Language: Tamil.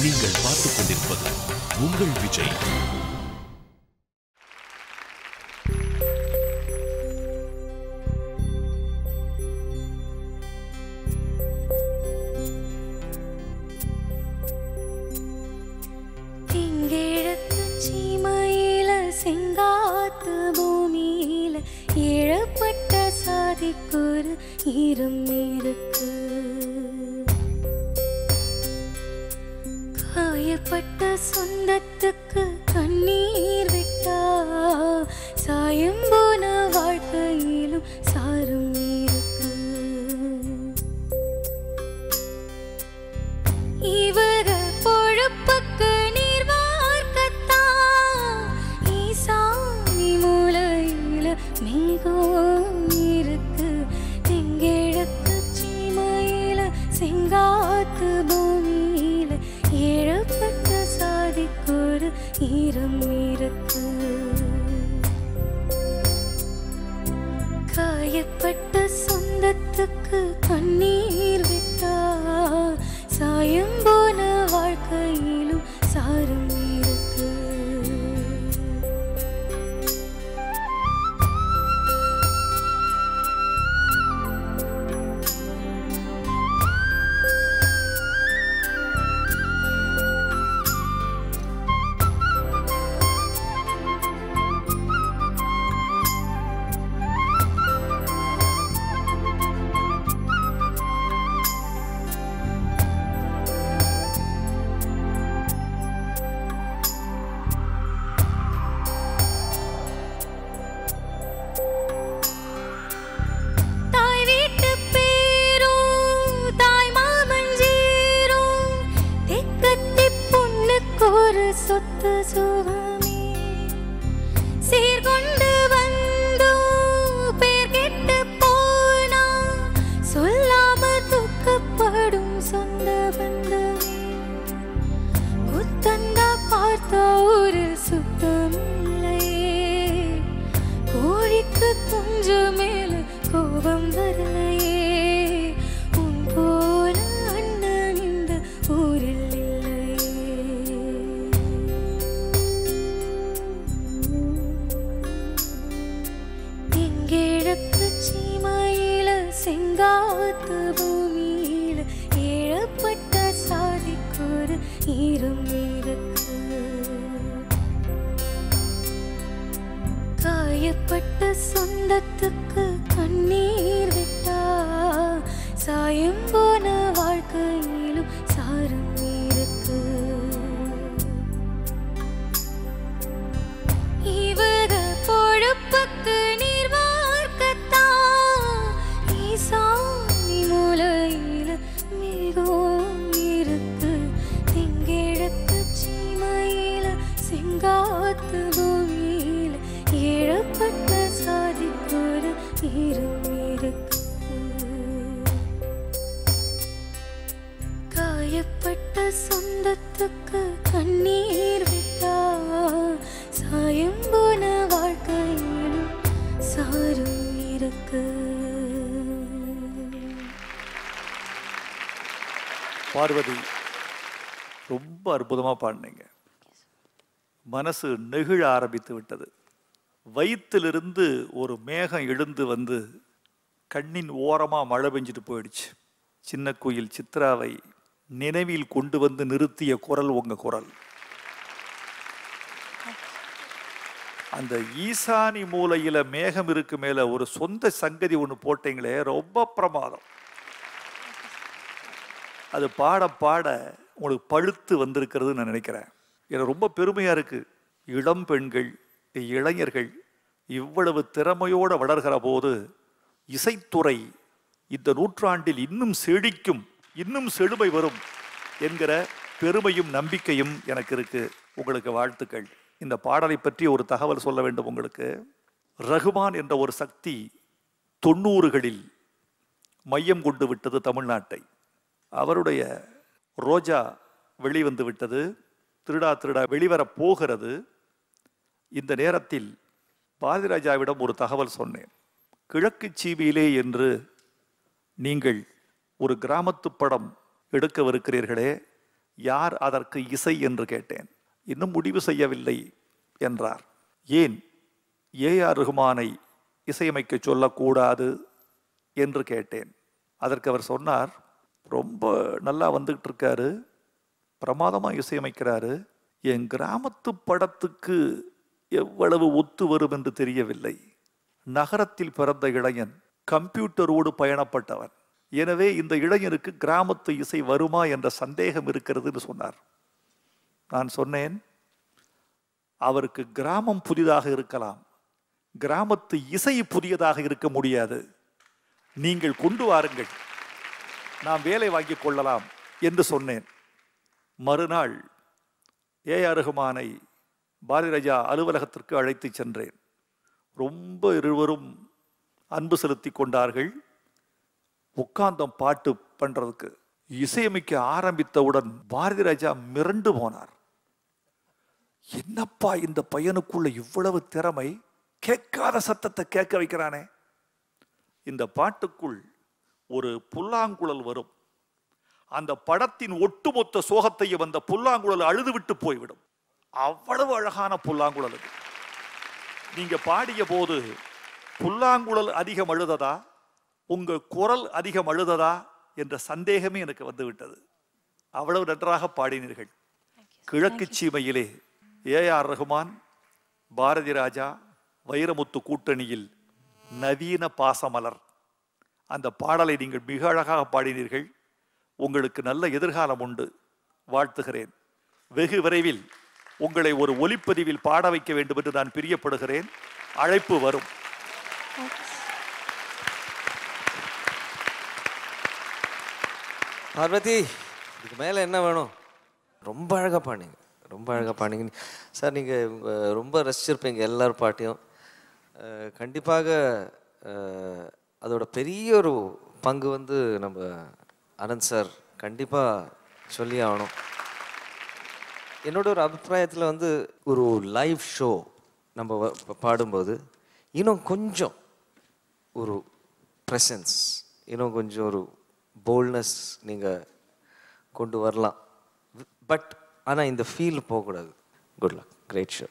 நீங்கள் பார்த்துக் கொண்டிருப்பது உங்கள் விஜய். செங்காத்து பூமியில ஏழப்பட்ட சாதிக்கொரு ஈரம் இருக்கு. காயப்பட்ட சொந்தத்துக்கு கண்ணீர் விட்டா சாயம் போன வாழ்க்கையிலும் சாரும் இருக்கு. இவக பொழப்புக்கு நீர் வார்க்கத்தான் ஈசானி மூலையில மேகம் இருக்கு. தெங்கிழக்கு சீமையில செங்காத்து பூமியில ஏழப்பட்ட சாதிக்கொரு ஈரம் இருக்கு. காயப்பட்ட சொந்தத்துக்கு கண்ணீர் விட்டா சாயம் போன வாழ்க்கையிலும் சாரும் இருக்கு. சொத்து சுகமே சீர்கொண்டு வந்து பேர் கெட்டு போனா சொல்லாம துக்கப்படும் சொந்த பந்தமே. குத்தந்தா பார்த்த ஊரில் சுத்தமில்லையே, கோழிக்கு துஞ்சு மேல கோபம் வரலையே. உன் போல அண்ணன் இந்த ஊரில் சீமையில செங்காத்து பூமியில ஏழப்பட்ட சாதிக்கொரு ஈரம் இருக்கு. காயப்பட்ட சொந்தத்துக்கு கண்ணீர் விட்டா சாயம் போன வாழ்க்கையிலும் சாரும் இருக்கு. இவக பொழப்புக்கு நீர் சாமி மூலையில மேகம் இருக்கு. தெங்கிழக்கு சீமையில செங்காத்து பூமியில ஏழப்பட்ட சாதிக்கொரு ஈரம் இருக்கு. காயப்பட்ட சொந்தத்துக்கு கண்ணீர் விட்டா சாயம் போன வாழ்க்கையிலும் சாரும் இருக்கு. பார்வதி, ரொம்ப அற்புதமாக பாடினீங்க. மனசு நெகிழ ஆரம்பித்து விட்டது. வயிற்றிலிருந்து ஒரு மேகம் எழுந்து வந்து கண்ணின் ஓரமாக மழை பெஞ்சிட்டு போயிடுச்சு. சின்ன குயில் சித்ராவை நினைவில் கொண்டு வந்து நிறுத்திய குரல் உங்கள் குரல். அந்த ஈசானி மூலையில் மேகம் இருக்கு மேலே ஒரு சொந்த சங்கதி ஒன்று போட்டீங்களே, ரொம்ப பிரமாதம். அது பாட பாட உங்களுக்கு பழுத்து வந்திருக்கிறது நான் நினைக்கிறேன். எனக்கு ரொம்ப பெருமையாக இருக்குது. இளம் பெண்கள், இளைஞர்கள் இவ்வளவு திறமையோடு வளர்கிற போது இசைத்துறை இந்த நூற்றாண்டில் இன்னும் செழிக்கும், இன்னும் செழுமை வரும் என்கிற பெருமையும் நம்பிக்கையும் எனக்கு இருக்குது. உங்களுக்கு வாழ்த்துக்கள். இந்த பாடலை பற்றி ஒரு தகவல் சொல்ல வேண்டும் உங்களுக்கு. ரகுமான் என்ற ஒரு சக்தி 90களில் மையம் கொண்டு விட்டது தமிழ்நாட்டை. அவருடைய ரோஜா வெளிவந்து விட்டது, திருடா திருடா வெளிவரப் போகிறது. இந்த நேரத்தில் பாரதிராஜாவிடம் ஒரு தகவல் சொன்னேன். கிழக்கு சீமையிலே என்று நீங்கள் ஒரு கிராமத்து படம் எடுக்கவிருக்கிறீர்களே, யார் அதற்கு இசை என்று கேட்டேன். இன்னும் முடிவு செய்யவில்லை என்றார். ஏன் ஏஆர் ரஹ்மானை இசையமைக்க சொல்லக்கூடாது என்று கேட்டேன். அதற்கு அவர் சொன்னார், ரொம்ப நல்லா வந்துகிட்டு இருக்காரு, பிரமாதமாக இசையமைக்கிறாரு, என் கிராமத்து படத்துக்கு எவ்வளவு ஒத்து வரும் என்று தெரியவில்லை. நகரத்தில் பிறந்த இளைஞன், கம்ப்யூட்டரோடு பயணப்பட்டவன், எனவே இந்த இளைஞனுக்கு கிராமத்து இசை வருமா என்ற சந்தேகம் இருக்கிறது என்று சொன்னார். நான் சொன்னேன், அவருக்கு கிராமம் புதிதாக இருக்கலாம், கிராமத்து இசை புதியதாக இருக்க முடியாது. நீங்கள் கொண்டு வாருங்கள், நாம் வேலை வாங்கிக் கொள்ளலாம் என்று சொன்னேன். மறுநாள் ஏஆர் ரஹ்மானை பாரதிராஜா அலுவலகத்திற்கு அழைத்து சென்றேன். ரொம்ப இருவரும் அன்பு செலுத்தி கொண்டார்கள். உட்கார்ந்தம் பாட்டு பண்றதுக்கு இசையமைக்க ஆரம்பித்தவுடன் பாரதிராஜா மிரண்டு போனார். என்னப்பா இந்த பையனுக்குள்ள இவ்வளவு திறமை, கேட்காத சத்தத்தை கேட்க வைக்கிறானே. இந்த பாட்டுக்குள் ஒரு புல்லாங்குழல் வரும், அந்த படத்தின் ஒட்டுமொத்த சோகத்தையும் அந்த புல்லாங்குழல் அழுதுவிட்டு போய்விடும். அவ்வளவு அழகான புல்லாங்குழல் அது. நீங்க பாடிய போது புல்லாங்குழல் அதிகம் அழுததா, உங்க குரல் அதிகம் அழுததா என்ற சந்தேகமே எனக்கு வந்துவிட்டது. அவ்வளவு நன்றாக பாடினீர்கள். கிழக்கு சீமையிலே ஏஆர் ரஹ்மான், பாரதி ராஜா, வைரமுத்து கூட்டணியில் நவீன பாசமலர், அந்த பாடலை நீங்கள் மிக அழகாக பாடினீர்கள். உங்களுக்கு நல்ல எதிர்காலம் உண்டு, வாழ்த்துகிறேன். வெகு விரைவில் உங்களை ஒரு ஒலிப்பதிவில் பாட வைக்க வேண்டும் என்று நான் பிரியப்படுகிறேன். அழைப்பு வரும். பார்வதி, இதுக்கு மேலே என்ன வேணும்? ரொம்ப அழகாக பாடிங்க, ரொம்ப அழகாக பாடிங்க சார். நீங்கள் ரொம்ப ரசிச்சிருப்பீங்க எல்லார் பாட்டையும். கண்டிப்பாக அதோட பெரிய ஒரு பங்கு வந்து நம்ம அனந்த் சார் கண்டிப்பாக சொல்லி ஆகணும். என்னோட ஒரு அபிப்பிராயத்தில் வந்து ஒரு லைவ் ஷோ நம்ம பாடும்போது இன்னும் கொஞ்சம் ஒரு ப்ரெசன்ஸ், இன்னும் கொஞ்சம் ஒரு போல்ட்னஸ் நீங்கள் கொண்டு வரலாம். பட் ஆனால் இந்த ஃபீல் போகக்கூடாது. Good luck, great show.